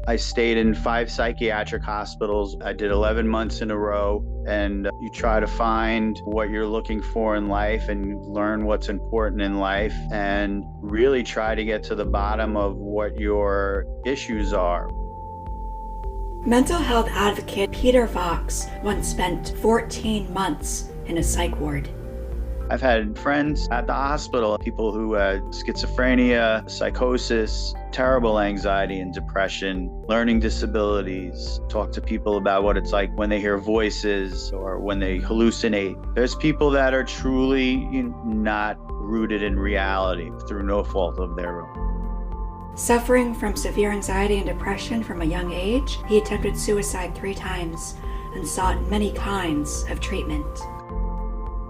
I stayed in 5 psychiatric hospitals. I did 11 months in a row, and you try to find what you're looking for in life and learn what's important in life and really try to get to the bottom of what your issues are. Mental health advocate Peter Fox once spent 14 months in a psych ward. I've had friends at the hospital, people who had schizophrenia, psychosis, terrible anxiety and depression, learning disabilities, talk to people about what it's like when they hear voices or when they hallucinate. There's people that are truly not rooted in reality through no fault of their own. Suffering from severe anxiety and depression from a young age, he attempted suicide 3 times and sought many kinds of treatment.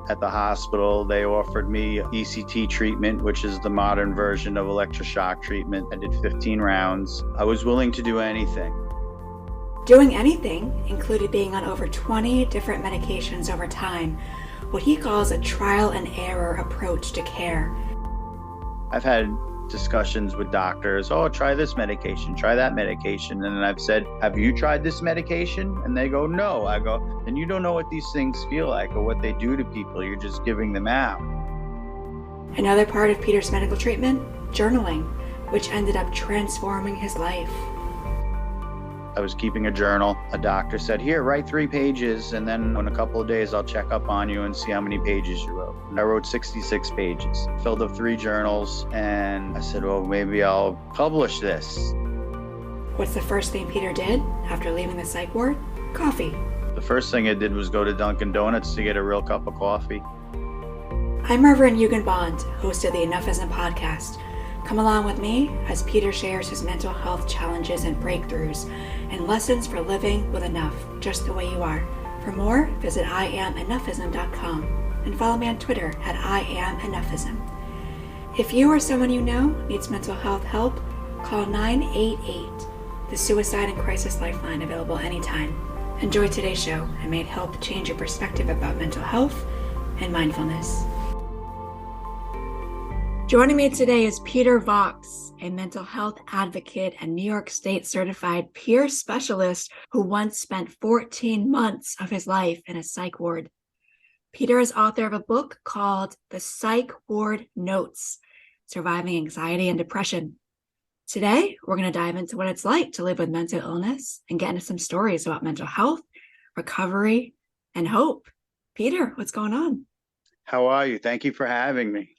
At the hospital, they offered me ECT treatment, which is the modern version of electroshock treatment. I did 15 rounds. I was willing to do anything. Doing anything included being on over 20 different medications over time, what he calls a trial and error approach to care. I've had discussions with doctors, oh, try this medication, try that medication. And then I've said, have you tried this medication? And they go, no. I go, then you don't know what these things feel like or what they do to people. You're just giving them out. Another part of Peter's medical treatment, journaling, which ended up transforming his life. I was keeping a journal. A doctor said, here, write 3 pages, and then in a couple of days, I'll check up on you and see how many pages you wrote. And I wrote 66 pages, filled up 3 journals, and I said, well, maybe I'll publish this. What's the first thing Peter did after leaving the psych ward? Coffee. The first thing I did was go to Dunkin' Donuts to get a real cup of coffee. I'm Reverend Eugen Bond, host of the Enough-ism podcast. Come along with me as Peter shares his mental health challenges and breakthroughs and lessons for living with enough, just the way you are. For more, visit IamEnough-ism.com and follow me on Twitter at IamEnough-ism. If you or someone you know needs mental health help, call 988, the Suicide and Crisis Lifeline, available anytime. Enjoy today's show, and may it help change your perspective about mental health and mindfulness. Joining me today is Peter Fox, a mental health advocate and New York State certified peer specialist who once spent 14 months of his life in a psych ward. Peter is author of a book called The Psych Ward Notes: Surviving Anxiety and Depression. Today, we're going to dive into what it's like to live with mental illness and get into some stories about mental health, recovery, and hope. Peter, what's going on? How are you? Thank you for having me.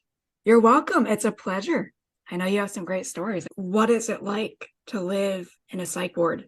You're welcome. It's a pleasure. I know you have some great stories. What is it like to live in a psych ward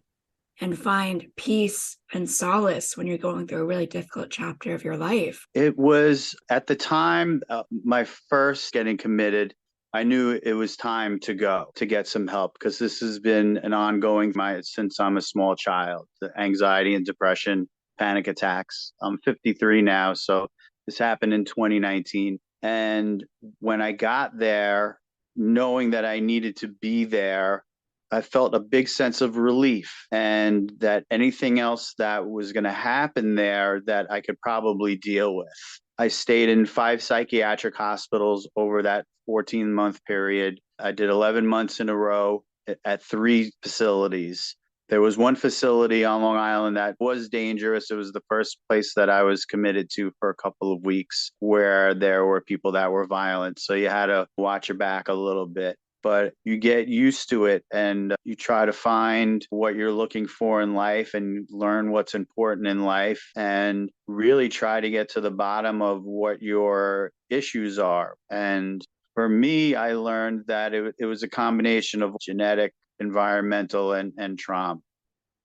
and find peace and solace when you're going through a really difficult chapter of your life? It was at the time, my first getting committed, I knew it was time to go to get some help, because this has been an ongoing since I'm a small child. The anxiety and depression, panic attacks. I'm 53 now, so this happened in 2019. And when I got there, knowing that I needed to be there, I felt a big sense of relief, and that anything else that was going to happen there that I could probably deal with. I stayed in 5 psychiatric hospitals over that 14-month period. I did 11 months in a row at 3 facilities. There was one facility on Long Island that was dangerous. It was the first place that I was committed to for a couple of weeks, where there were people that were violent. So you had to watch your back a little bit, but you get used to it, and you try to find what you're looking for in life and learn what's important in life and really try to get to the bottom of what your issues are. And for me, I learned that it was a combination of genetic, environmental, and trauma.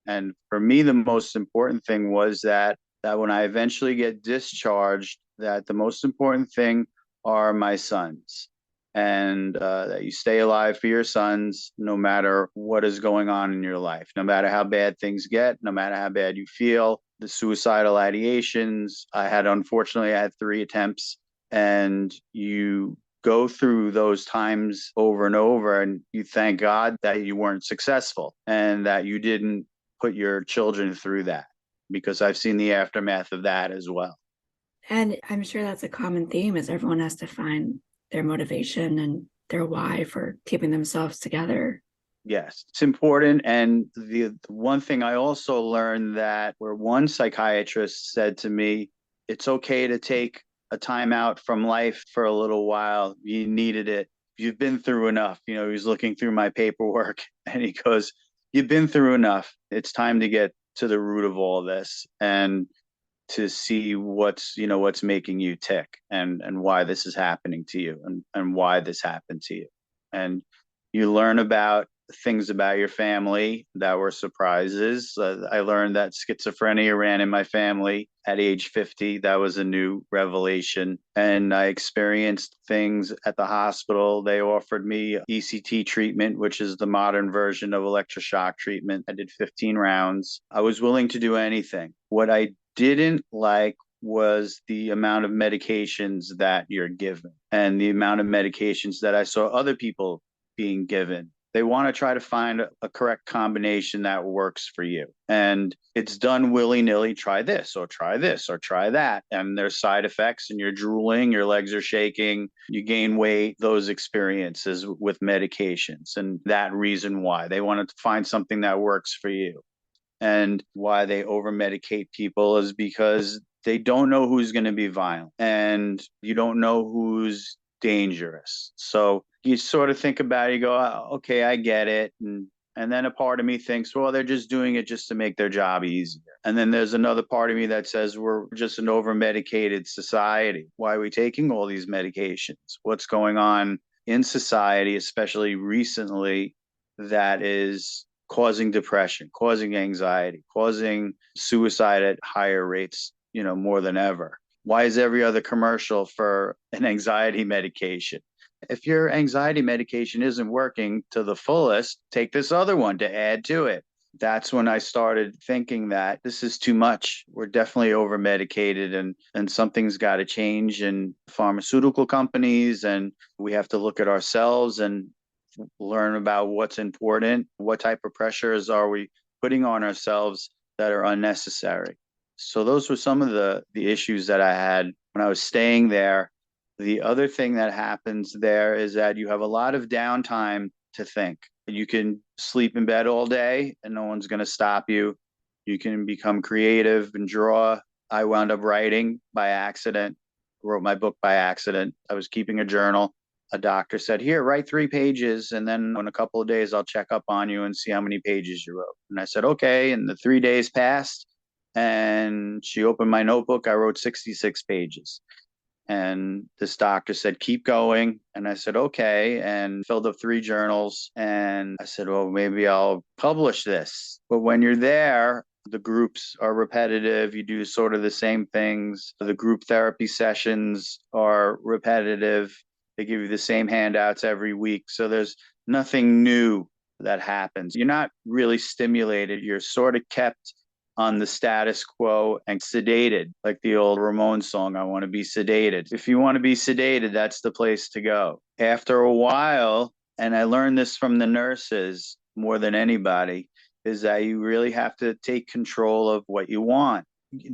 And for me, the most important thing was that when I eventually get discharged, that the most important thing are my sons, and that you stay alive for your sons no matter what is going on in your life, no matter how bad things get, no matter how bad you feel, the suicidal ideations. Unfortunately, I had 3 attempts, and you go through those times over and over, and you thank God that you weren't successful and that you didn't put your children through that, because I've seen the aftermath of that as well. And I'm sure that's a common theme, is everyone has to find their motivation and their why for keeping themselves together Yes, it's important. And the one thing I also learned that where one psychiatrist said to me, it's okay to take a time out from life for a little while. You needed it. You've been through enough. He was looking through my paperwork and he goes, you've been through enough. It's time to get to the root of all this and to see what's making you tick and why this is happening to you and why this happened to you. And you learn about things about your family that were surprises. I learned that schizophrenia ran in my family at age 50. That was a new revelation. And I experienced things at the hospital. They offered me ECT treatment, which is the modern version of electroshock treatment. I did 15 rounds. I was willing to do anything. What I didn't like was the amount of medications that you're given and the amount of medications that I saw other people being given. They want to try to find a correct combination that works for you. And it's done willy nilly. Try this or try this or try that. And there's side effects, and you're drooling, your legs are shaking, you gain weight, those experiences with medications. And that reason why they want to find something that works for you. And why they over medicate people is because they don't know who's going to be violent and you don't know who's dangerous. So you sort of think about it, you go, oh, okay, I get it. And then a part of me thinks, well, they're just doing it just to make their job easier. And then there's another part of me that says we're just an over medicated society. Why are we taking all these medications? What's going on in society, especially recently, that is causing depression, causing anxiety, causing suicide at higher rates, more than ever? Why is every other commercial for an anxiety medication? If your anxiety medication isn't working to the fullest, take this other one to add to it. That's when I started thinking that this is too much. We're definitely over medicated and something's got to change in pharmaceutical companies. And we have to look at ourselves and learn about what's important, what type of pressures are we putting on ourselves that are unnecessary. So those were some of the issues that I had when I was staying there. The other thing that happens there is that you have a lot of downtime to think. You can sleep in bed all day and no one's going to stop you. You can become creative and draw. I wound up writing by accident, wrote my book by accident. I was keeping a journal. A doctor said, here, write 3 pages. And then in a couple of days, I'll check up on you and see how many pages you wrote. And I said, okay. And the 3 days passed and she opened my notebook. I wrote 66 pages. And this doctor said, keep going. And I said, okay. And filled up 3 journals. And I said, well, maybe I'll publish this. But when you're there, the groups are repetitive. You do sort of the same things. The group therapy sessions are repetitive. They give you the same handouts every week. So there's nothing new that happens. You're not really stimulated. You're sort of kept on the status quo and sedated, like the old Ramones song, I Want to Be Sedated. If you want to be sedated, that's the place to go. After a while, and I learned this from the nurses more than anybody, is that you really have to take control of what you want.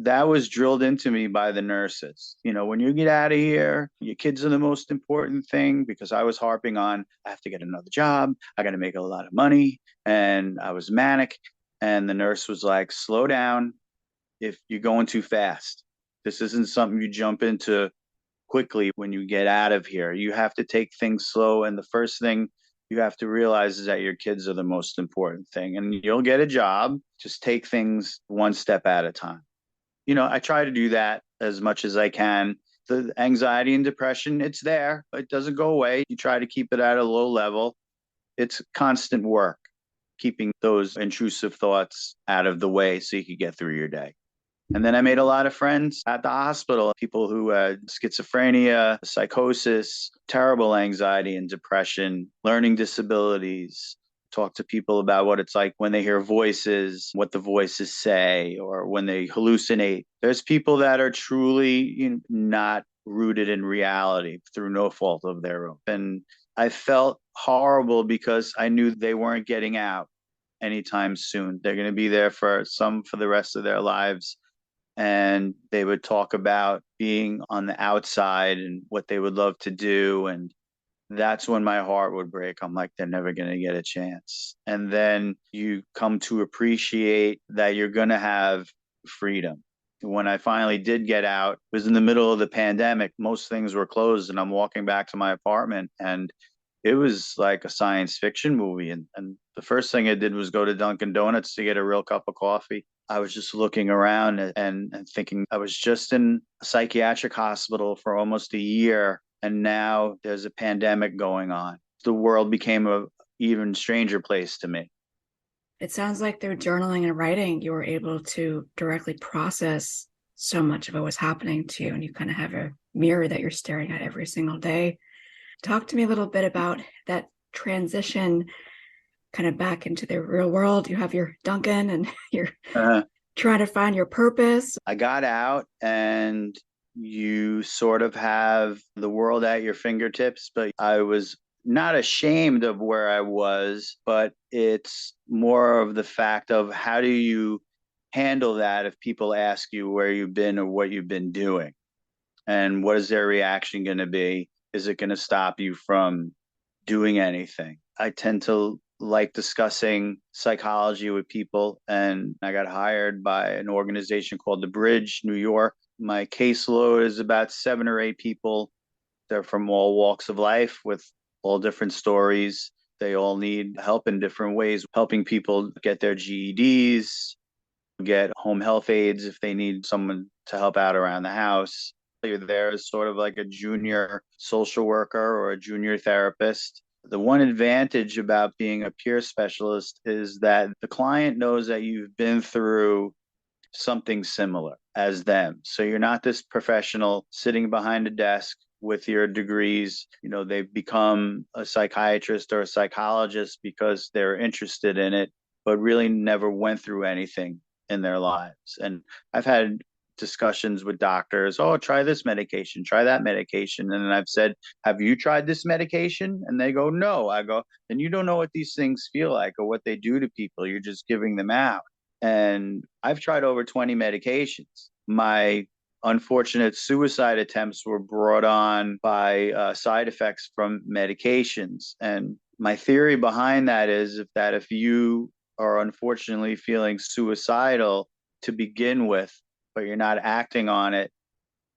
That was drilled into me by the nurses. When you get out of here, your kids are the most important thing, because I was harping on, I have to get another job. I got to make a lot of money. And I was manic. And the nurse was like, slow down. If you're going too fast, this isn't something you jump into quickly when you get out of here. You have to take things slow. And the first thing you have to realize is that your kids are the most important thing. And you'll get a job. Just take things one step at a time. I try to do that as much as I can. The anxiety and depression, it's there. It doesn't go away. You try to keep it at a low level. It's constant work, keeping those intrusive thoughts out of the way so you could get through your day. And then I made a lot of friends at the hospital, people who had schizophrenia, psychosis, terrible anxiety and depression, learning disabilities. Talk to people about what it's like when they hear voices, what the voices say, or when they hallucinate. There's people that are truly not rooted in reality through no fault of their own. And I felt horrible because I knew they weren't getting out anytime soon. They're going to be there for the rest of their lives. And they would talk about being on the outside and what they would love to do. And that's when my heart would break. I'm like, they're never going to get a chance. And then you come to appreciate that you're going to have freedom. When I finally did get out, it was in the middle of the pandemic. Most things were closed, and I'm walking back to my apartment, and it was like a science fiction movie. And the first thing I did was go to Dunkin' Donuts to get a real cup of coffee. I was just looking around and thinking I was just in a psychiatric hospital for almost a year, and now there's a pandemic going on. The world became a even stranger place to me. It sounds like through journaling and writing, you were able to directly process so much of what was happening to you, and you kind of have a mirror that you're staring at every single day. Talk to me a little bit about that transition kind of back into the real world. You have your Dunkin' and you're trying to find your purpose. I got out, and you sort of have the world at your fingertips, but I was not ashamed of where I was, but it's more of the fact of how do you handle that if people ask you where you've been or what you've been doing, and what is their reaction going to be? Is it going to stop you from doing anything? I tend to like discussing psychology with people, and I got hired by an organization called The Bridge, New York. My caseload is about 7 or 8 people. They're from all walks of life with all different stories. They all need help in different ways, helping people get their GEDs, get home health aides if they need someone to help out around the house. You're there as sort of like a junior social worker or a junior therapist. The one advantage about being a peer specialist is that the client knows that you've been through something similar as them. So you're not this professional sitting behind a desk with your degrees. They've become a psychiatrist or a psychologist because they're interested in it, but really never went through anything in their lives. And I've had discussions with doctors. Oh, try this medication, try that medication. And I've said, have you tried this medication? And they go, no. I go, then you don't know what these things feel like or what they do to people. You're just giving them out. And I've tried over 20 medications. My unfortunate suicide attempts were brought on by side effects from medications. And my theory behind that is that if you are unfortunately feeling suicidal to begin with, but you're not acting on it,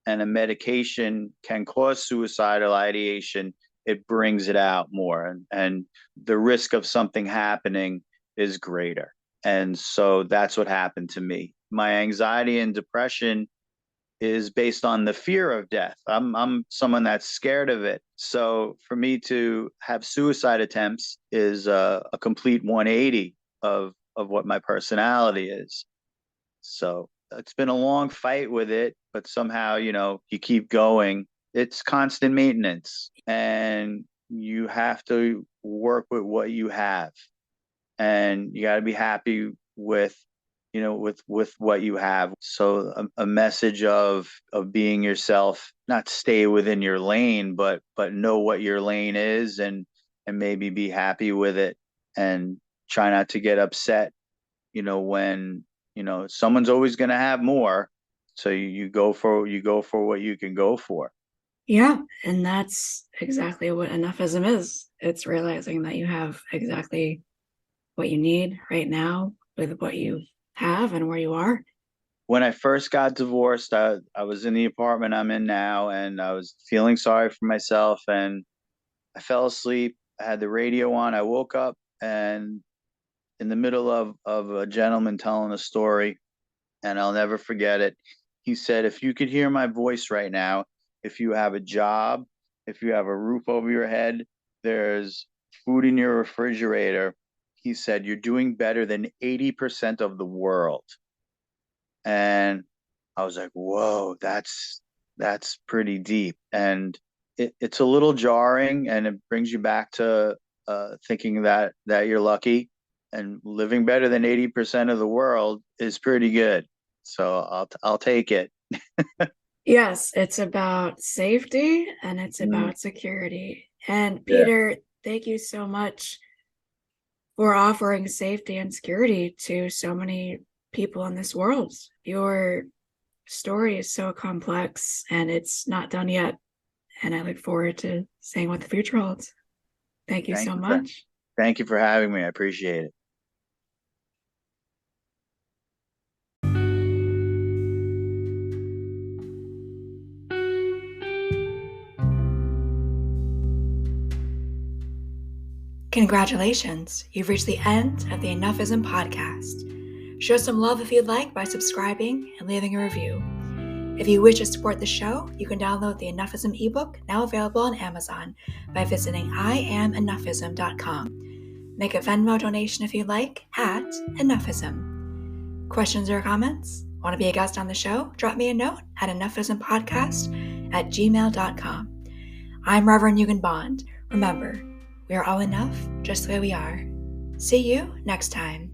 and a medication can cause suicidal ideation, it brings it out more. And the risk of something happening is greater. And so that's what happened to me. My anxiety and depression is based on the fear of death. I'm someone that's scared of it. So for me to have suicide attempts is a complete 180 of what my personality is. So it's been a long fight with it, but somehow, you keep going. It's constant maintenance, and you have to work with what you have, and you got to be happy with, with what you have. So a message of being yourself, not stay within your lane, but know what your lane is, and maybe be happy with it, and try not to get upset, when someone's always going to have more, so you go for what you can go for. Yeah, and that's exactly what Enough-ism is. It's realizing that you have exactly what you need right now with what you have and where you are. When I first got divorced, I was in the apartment I'm in now, and I was feeling sorry for myself, and I fell asleep. I had the radio on. I woke up, and in the middle of a gentleman telling a story, and I'll never forget it. He said, if you could hear my voice right now, if you have a job, if you have a roof over your head, there's food in your refrigerator, he said, you're doing better than 80% of the world. And I was like, whoa, that's pretty deep. And it's a little jarring, and it brings you back to thinking that you're lucky, and living better than 80% of the world is pretty good. So I'll take it. Yes, it's about safety and it's about security. And Peter, thank you so much for offering safety and security to so many people in this world. Your story is so complex and it's not done yet. And I look forward to seeing what the future holds. Thank you so much. Thank you for having me. I appreciate it. Congratulations, you've reached the end of the Enough-ism podcast. Show some love if you'd like by subscribing and leaving a review. If you wish to support the show, you can download the Enough-ism ebook, now available on Amazon, by visiting IamEnough-ism.com. Make a Venmo donation if you'd like at Enough-ism. Questions or comments? Want to be a guest on the show? Drop me a note at enough-ismpodcast@gmail.com. I'm Reverend Eugen Bond. Remember, we are all enough just the way we are. See you next time.